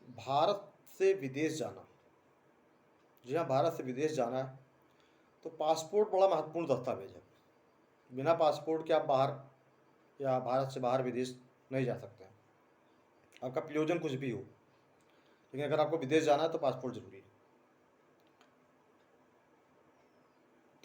भारत से विदेश जाना। जी हाँ, भारत से विदेश जाना है तो पासपोर्ट बड़ा महत्वपूर्ण दस्तावेज है। बिना पासपोर्ट के आप बाहर या भारत से बाहर विदेश नहीं जा सकते हैं। आपका प्रयोजन कुछ भी हो, लेकिन अगर आपको विदेश जाना है तो पासपोर्ट जरूरी है।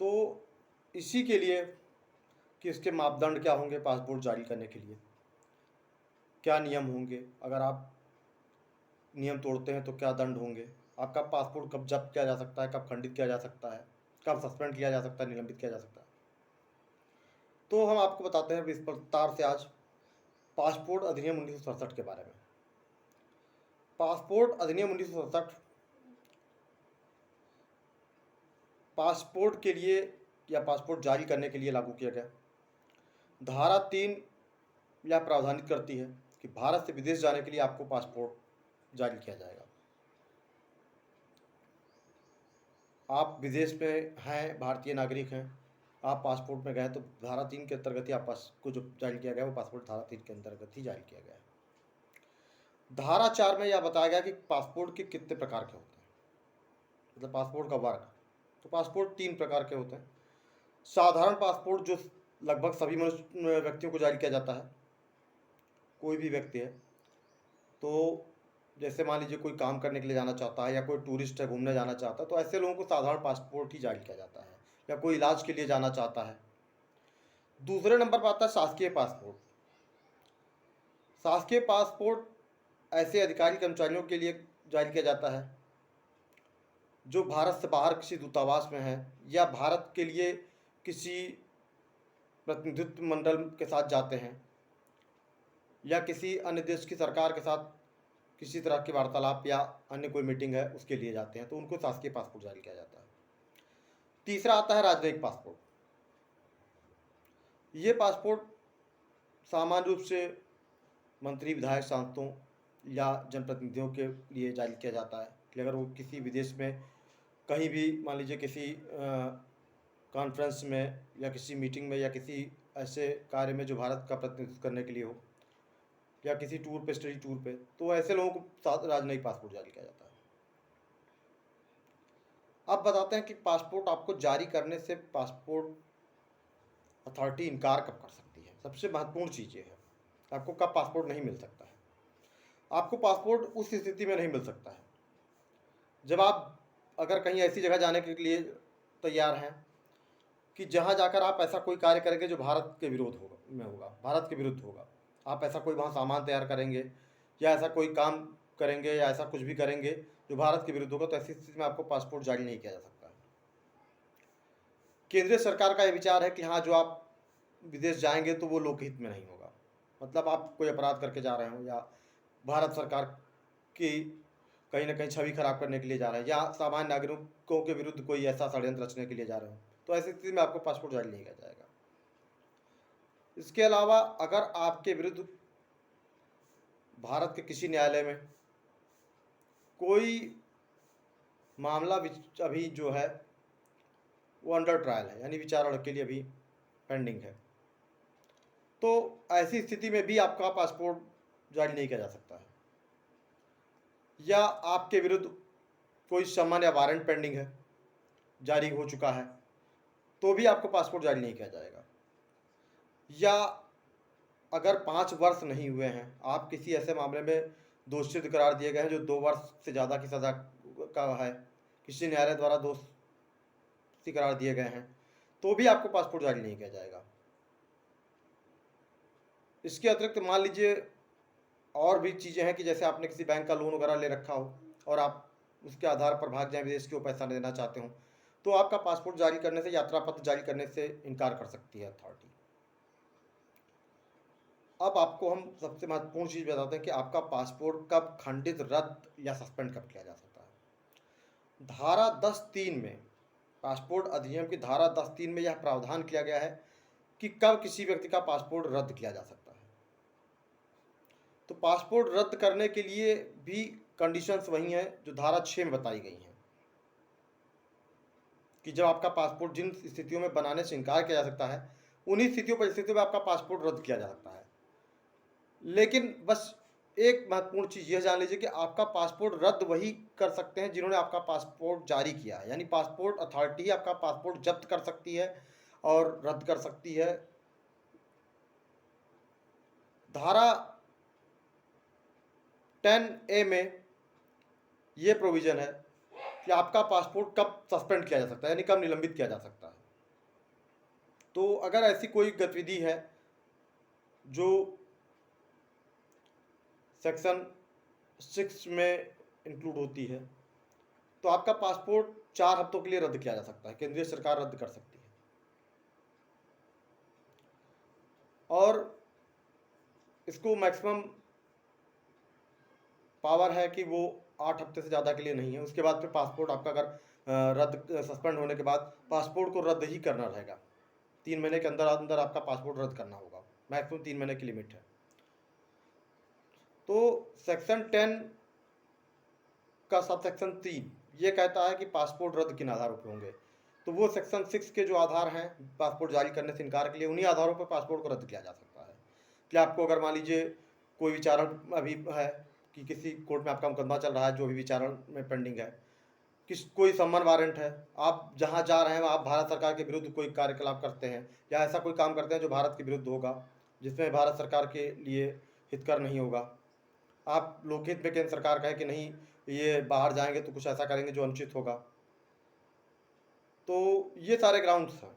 तो इसी के लिए कि इसके मापदंड क्या होंगे पासपोर्ट जारी करने के लिए, क्या नियम होंगे, अगर आप नियम तोड़ते हैं तो क्या दंड होंगे, आपका पासपोर्ट कब जब्त किया जा सकता है, कब खंडित किया जा सकता है, कब सस्पेंड किया जा सकता है, निलंबित किया जा सकता है। तो हम आपको बताते हैं विस्तार से आज पासपोर्ट अधिनियम 1967 के बारे में। पासपोर्ट अधिनियम 1967 पासपोर्ट के लिए या पासपोर्ट जारी करने के लिए लागू किया गया। धारा 3 यह प्रावधानित करती है कि भारत से विदेश जाने के लिए आपको पासपोर्ट जारी किया जाएगा। आप विदेश में हैं, भारतीय नागरिक हैं, आप पासपोर्ट में गए तो धारा 3 के अंतर्गत ही आप को जो जारी किया गया वो पासपोर्ट धारा 3 के अंतर्गत ही जारी किया गया है। धारा 4 में यह बताया गया कि पासपोर्ट के कितने प्रकार के होते हैं, मतलब पासपोर्ट का वर्ग। तो पासपोर्ट 3 प्रकार के होते हैं। साधारण पासपोर्ट जो लगभग सभी व्यक्तियों को जारी किया जाता है, कोई भी व्यक्ति है तो जैसे मान लीजिए कोई काम करने के लिए जाना चाहता है या कोई टूरिस्ट है घूमने जाना चाहता है तो ऐसे लोगों को साधारण पासपोर्ट ही जारी किया जाता है, या कोई इलाज के लिए जाना चाहता है। दूसरे नंबर पर आता है शासकीय पासपोर्ट। शासकीय पासपोर्ट ऐसे अधिकारी कर्मचारियों के लिए जारी किया जाता है जो भारत से बाहर किसी दूतावास में है या भारत के लिए किसी प्रतिनिधित्व मंडल के साथ जाते हैं या किसी अन्य देश की सरकार के साथ किसी तरह की वार्तालाप या अन्य कोई मीटिंग है उसके लिए जाते हैं, तो उनको शासकीय पासपोर्ट जारी किया जाता है। तीसरा आता है राजनयिक पासपोर्ट। ये पासपोर्ट सामान्य रूप से मंत्री, विधायक, सांसदों या जनप्रतिनिधियों के लिए जारी किया जाता है कि अगर वो किसी विदेश में कहीं भी मान लीजिए किसी कॉन्फ्रेंस में या किसी मीटिंग में या किसी ऐसे कार्य में जो भारत का प्रतिनिधित्व करने के लिए हो या किसी टूर पे, स्टडी टूर पे, तो ऐसे लोगों को राजनयिक पासपोर्ट जारी किया जाता है। अब बताते हैं कि पासपोर्ट आपको जारी करने से पासपोर्ट अथॉरिटी इनकार कब कर सकती है। सबसे महत्वपूर्ण चीज़ ये है, आपको कब पासपोर्ट नहीं मिल सकता है। आपको पासपोर्ट उस स्थिति में नहीं मिल सकता है जब आप अगर कहीं ऐसी जगह जाने के लिए तैयार हैं कि जहां जाकर आप ऐसा कोई कार्य करेंगे जो भारत के विरोध होगा, भारत के विरुद्ध होगा। आप ऐसा कोई वहाँ सामान तैयार करेंगे या ऐसा कोई काम करेंगे या ऐसा कुछ भी करेंगे जो भारत के विरुद्ध होगा, तो ऐसी स्थिति में आपको पासपोर्ट जारी नहीं किया जा सकता है। केंद्रीय सरकार का यह विचार है कि हाँ, जो आप विदेश जाएंगे तो वो लोकहित में नहीं होगा, मतलब आप कोई अपराध करके जा रहे हो या भारत सरकार की कहीं ना कहीं छवि खराब करने के लिए जा रहे हैं या सामान्य नागरिकों के विरुद्ध कोई ऐसा षड्यंत्र रचने के लिए जा रहे हो, तो ऐसी स्थिति में आपको पासपोर्ट जारी नहीं किया जाएगा। इसके अलावा अगर आपके विरुद्ध भारत के किसी न्यायालय में कोई मामला अभी जो है वो अंडर ट्रायल है, यानी विचारण के लिए अभी पेंडिंग है, तो ऐसी स्थिति में भी आपका पासपोर्ट जारी नहीं किया जा सकता है। या आपके विरुद्ध कोई समन या वारंट पेंडिंग है, जारी हो चुका है, तो भी आपको पासपोर्ट जारी नहीं किया जाएगा। या अगर 5 वर्ष नहीं हुए हैं, आप किसी ऐसे मामले में दोषी करार दिए गए हैं जो 2 वर्ष से ज़्यादा की सज़ा का है, किसी न्यायालय द्वारा दोषी करार दिए गए हैं, तो भी आपको पासपोर्ट जारी नहीं किया जाएगा। इसके अतिरिक्त मान लीजिए और भी चीज़ें हैं कि जैसे आपने किसी बैंक का लोन वगैरह ले रखा हो और आप उसके आधार पर भाग जाएं विदेश को पैसा देना चाहते हो, तो आपका पासपोर्ट जारी करने से, यात्रा पत्र जारी करने से इनकार कर सकती है अथॉरिटी। अब आपको हम सबसे महत्वपूर्ण चीज़ बताते हैं कि आपका पासपोर्ट कब खंडित, रद्द या सस्पेंड कब किया जा सकता है। धारा 10(3) में, पासपोर्ट अधिनियम की धारा 10(3) में यह प्रावधान किया गया है कि कब किसी व्यक्ति का पासपोर्ट रद्द किया जा सकता है। तो पासपोर्ट रद्द करने के लिए भी कंडीशंस वही हैं जो धारा 6 में बताई गई हैं कि जब आपका पासपोर्ट जिन स्थितियों में बनाने से इनकार किया जा सकता है, उन्हीं स्थितियों में आपका पासपोर्ट रद्द किया जा सकता है। लेकिन बस एक महत्वपूर्ण चीज़ यह जान लीजिए कि आपका पासपोर्ट रद्द वही कर सकते हैं जिन्होंने आपका पासपोर्ट जारी किया है, यानी पासपोर्ट अथॉरिटी आपका पासपोर्ट जब्त कर सकती है और रद्द कर सकती है। धारा 10A में ये प्रोविज़न है कि आपका पासपोर्ट कब सस्पेंड किया जा सकता है, यानी कब निलंबित किया जा सकता है। तो अगर ऐसी कोई गतिविधि है जो सेक्शन 6 में इंक्लूड होती है, तो आपका पासपोर्ट 4 हफ्तों के लिए रद्द किया जा सकता है, केंद्रीय सरकार रद्द कर सकती है। और इसको मैक्सिमम पावर है कि वो 8 हफ्ते से ज़्यादा के लिए नहीं है। उसके बाद फिर पासपोर्ट आपका अगर रद्द सस्पेंड होने के बाद पासपोर्ट को रद्द ही करना रहेगा। 3 महीने के अंदर अंदर आपका पासपोर्ट रद्द करना होगा, मैक्सिमम 3 महीने की लिमिट है। तो सेक्शन 10 का सब सेक्शन 3 ये कहता है कि पासपोर्ट रद्द किन आधारों पर होंगे। तो वो सेक्शन 6 के जो आधार हैं पासपोर्ट जारी करने से इनकार के लिए, उन्हीं आधारों पर पासपोर्ट को रद्द किया जा सकता है। कि आपको अगर मान लीजिए कोई विचारण अभी है कि किसी कोर्ट में आपका मुकदमा चल रहा है जो अभी विचारण में पेंडिंग है, कोई सम्मन वारंट है, आप जहाँ जा रहे हैं आप भारत सरकार के विरुद्ध कोई कार्यकलाप करते हैं या ऐसा कोई काम करते हैं जो भारत के विरुद्ध होगा, जिसमें भारत सरकार के लिए हितकर नहीं होगा, आप लोकहित में केंद्र सरकार कहे कि नहीं ये बाहर जाएंगे तो कुछ ऐसा करेंगे जो अनुचित होगा, तो ये सारे ग्राउंड्स हैं।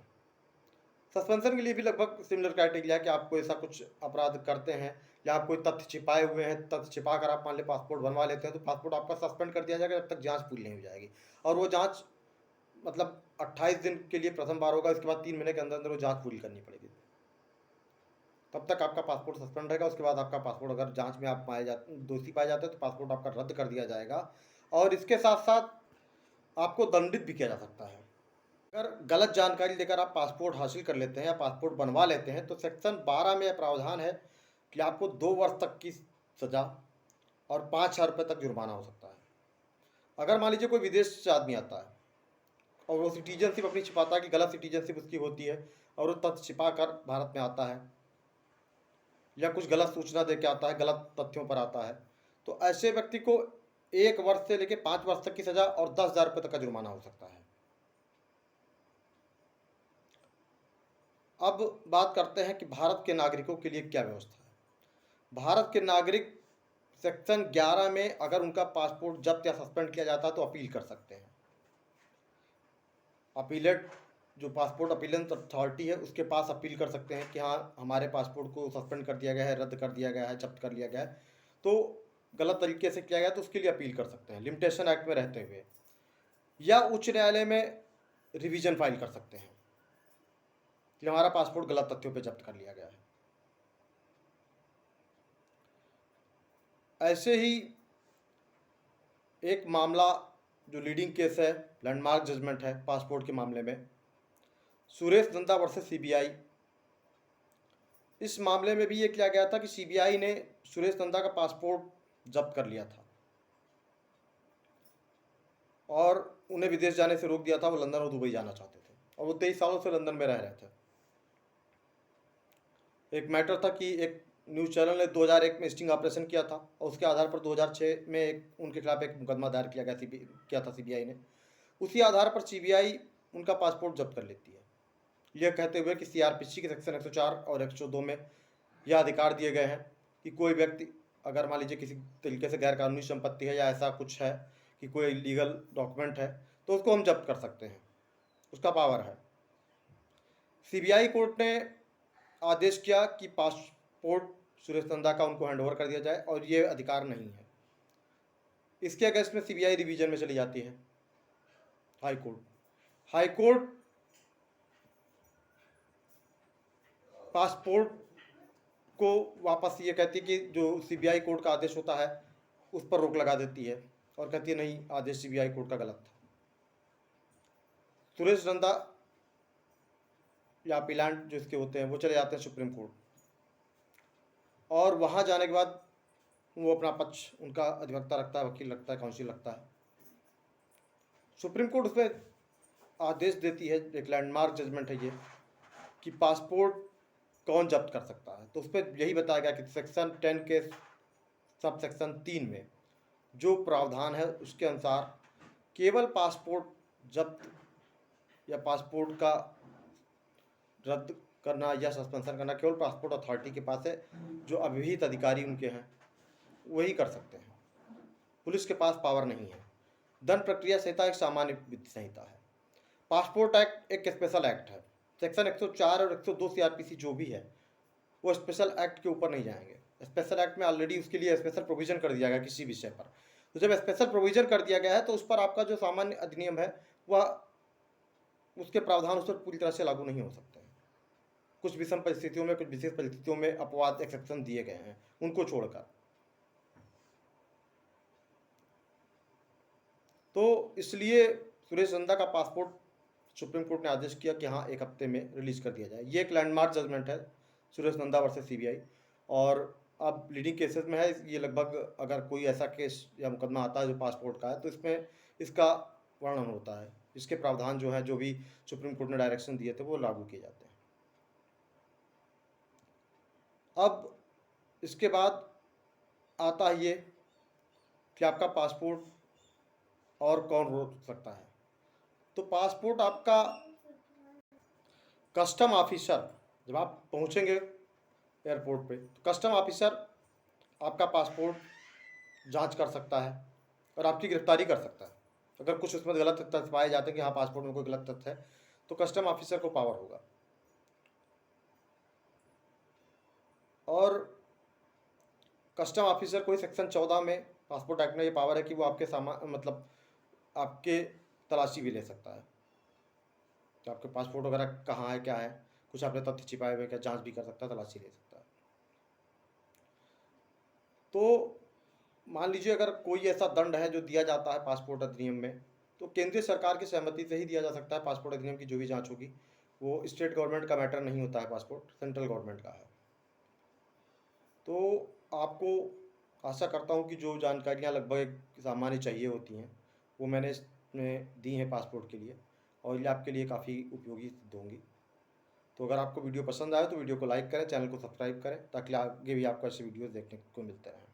सस्पेंशन के लिए भी लगभग सिमिलर क्राइटेरिया है कि आप कोई ऐसा कुछ अपराध करते हैं या आप कोई तथ्य छिपाए हुए हैं, तथ्य छिपा कर आप मान लें पासपोर्ट बनवा लेते हैं, तो पासपोर्ट आपका सस्पेंड कर दिया जाएगा जब तक जांच पूरी नहीं हो जाएगी। और वो जांच मतलब 28 दिन के लिए प्रथम बार होगा, इसके बाद 3 महीने के अंदर अंदर वो जांच पूरी करनी पड़ेगी, तब तक आपका पासपोर्ट सस्पेंड रहेगा। उसके बाद आपका पासपोर्ट अगर जांच में आप दोषी पाए जाते हैं तो पासपोर्ट आपका रद्द कर दिया जाएगा। और इसके साथ साथ आपको दंडित भी किया जा सकता है। अगर गलत जानकारी देकर आप पासपोर्ट हासिल कर लेते हैं या पासपोर्ट बनवा लेते हैं तो सेक्शन 12 में यह प्रावधान है कि आपको 2 वर्ष तक की सज़ा और 5,000 रुपये तक जुर्माना हो सकता है। अगर मान लीजिए कोई विदेश से आदमी आता है और वो सिटीजनशिप अपनी छिपाता है कि गलत सिटीजनशिप उसकी होती है और वो तथ्य छिपा कर भारत में आता है या कुछ गलत सूचना दे के आता है, गलत तथ्यों पर आता है, तो ऐसे व्यक्ति को 1 वर्ष से लेकर 5 वर्ष तक की सज़ा और 10,000 रुपये तक का जुर्माना हो सकता है। अब बात करते हैं कि भारत के नागरिकों के लिए क्या व्यवस्था है। भारत के नागरिक सेक्शन 11 में अगर उनका पासपोर्ट जब्त या सस्पेंड किया जाता है तो अपील कर सकते हैं। अपीलेट जो पासपोर्ट अपीलेंस अथॉरिटी है उसके पास अपील कर सकते हैं कि हाँ हमारे पासपोर्ट को सस्पेंड कर दिया गया है, रद्द कर दिया गया है, जब्त कर लिया गया है, तो गलत तरीके से किया गया तो उसके लिए अपील कर सकते हैं लिमिटेशन एक्ट में रहते हुए, या उच्च न्यायालय में रिवीजन फाइल कर सकते हैं कि हमारा पासपोर्ट गलत तथ्यों पे जब्त कर लिया गया है। ऐसे ही एक मामला जो लीडिंग केस है, लैंडमार्क जजमेंट है पासपोर्ट के मामले में, सुरेश नंदा वर्सेस सीबीआई। इस मामले में भी ये किया गया था कि सीबीआई ने सुरेश नंदा का पासपोर्ट जब्त कर लिया था और उन्हें विदेश जाने से रोक दिया था। वो लंदन और दुबई जाना चाहते थे और वो 23 सालों से लंदन में रह रहे थे। एक मैटर था कि एक न्यूज़ चैनल ने 2001 में स्टिंग ऑपरेशन किया था और उसके आधार पर 2006 में उनके खिलाफ एक मुकदमा दायर किया था सीबीआई ने। उसी आधार पर सीबीआई उनका पासपोर्ट जब्त कर लेती है, यह कहते हुए कि सीआरपीसी के सेक्शन 104 और 102 में यह अधिकार दिए गए हैं कि कोई व्यक्ति अगर मान लीजिए किसी तरीके से गैरकानूनी संपत्ति है या ऐसा कुछ है कि कोई लीगल डॉक्यूमेंट है तो उसको हम जब्त कर सकते हैं, उसका पावर है। सीबीआई कोर्ट ने आदेश किया कि पासपोर्ट सुरेश नंदा का उनको हैंडओवर कर दिया जाए और ये अधिकार नहीं है। इसके अगेंस्ट में सीबीआई रिवीजन में चली जाती है हाई कोर्ट पासपोर्ट को वापस ये कहती है कि जो सीबीआई कोर्ट का आदेश होता है उस पर रोक लगा देती है और कहती है नहीं, आदेश सीबीआई कोर्ट का गलत था। सुरेश नंदा या अपीलेंट जो इसके होते हैं वो चले जाते हैं सुप्रीम कोर्ट और वहाँ जाने के बाद वो अपना पक्ष, उनका अधिवक्ता रखता है, वकील रखता है, काउंसिल रखता है। सुप्रीम कोर्ट उसमें आदेश देती है, एक लैंडमार्क जजमेंट है ये, कि पासपोर्ट कौन जब्त कर सकता है। तो उस पर यही बताया गया कि सेक्शन 10 के सब सेक्शन 3 में जो प्रावधान है उसके अनुसार केवल पासपोर्ट जब्त या पासपोर्ट का रद्द करना या सस्पेंशन करना केवल पासपोर्ट अथॉरिटी के पास है, जो अभिहित अधिकारी उनके हैं वही कर सकते हैं। पुलिस के पास पावर नहीं है। दंड प्रक्रिया संहिता एक सामान्य विधि संहिता है। पासपोर्ट एक्ट एक स्पेशल एक्ट है। सेक्शन 104 और 102 सीआरपीसी जो भी है वो स्पेशल एक्ट के ऊपर नहीं जाएंगे। स्पेशल एक्ट में ऑलरेडी उसके लिए स्पेशल प्रोविजन कर दिया गया किसी विषय पर। तो जब स्पेशल प्रोविजन कर दिया गया है तो उस पर आपका जो सामान्य अधिनियम है वह उसके प्रावधान उस पर पूरी तरह से लागू नहीं हो सकते हैं। कुछ विषम परिस्थितियों में, कुछ विशेष परिस्थितियों में अपवाद एक्सेप्शन दिए गए हैं उनको छोड़कर। तो इसलिए सुरेश नंदा का पासपोर्ट सुप्रीम कोर्ट ने आदेश किया कि हाँ 1 हफ्ते में रिलीज कर दिया जाए। ये एक लैंडमार्क जजमेंट है सुरेश नंदा वर्सेस सीबीआई, और अब लीडिंग केसेस में है ये। लगभग अगर कोई ऐसा केस या मुकदमा आता है जो पासपोर्ट का है तो इसमें इसका वर्णन होता है, इसके प्रावधान जो है, जो भी सुप्रीम कोर्ट ने डायरेक्शन दिए थे वो लागू किए जाते हैं। अब इसके बाद आता है ये कि आपका पासपोर्ट और कौन रोक सकता है। तो पासपोर्ट आपका कस्टम ऑफिसर, जब आप पहुंचेंगे एयरपोर्ट पे तो कस्टम ऑफिसर आपका पासपोर्ट जांच कर सकता है और आपकी गिरफ्तारी कर सकता है। अगर कुछ उसमें गलत तथ्य पाए जाते हैं कि हाँ पासपोर्ट में कोई गलत तथ्य है तो कस्टम ऑफिसर को पावर होगा। और कस्टम ऑफिसर को सेक्शन 14 में पासपोर्ट एक्ट में ये पावर है कि वो आपके सामान मतलब आपके तलाशी भी ले सकता है कि आपके पासपोर्ट वगैरह कहाँ है, क्या है, कुछ आपने तथ्य छिपाए हुए क्या, जांच भी कर सकता है, तलाशी ले सकता है। तो मान लीजिए अगर कोई ऐसा दंड है जो दिया जाता है पासपोर्ट अधिनियम में तो केंद्रीय सरकार की सहमति से ही दिया जा सकता है। पासपोर्ट अधिनियम की जो भी जांच होगी वो स्टेट गवर्नमेंट का मैटर नहीं होता है, पासपोर्ट सेंट्रल गवर्नमेंट का है। तो आपको आशा करता हूँ कि जो जानकारियाँ लगभग सामान्य चाहिए होती हैं वो मैंने इसमें दी हैं पासपोर्ट के लिए, और ये आपके लिए काफ़ी उपयोगी सिद्ध होंगी। तो अगर आपको वीडियो पसंद आए तो वीडियो को लाइक करें, चैनल को सब्सक्राइब करें ताकि आगे भी आपको ऐसे वीडियोज़ देखने को मिलते रहें।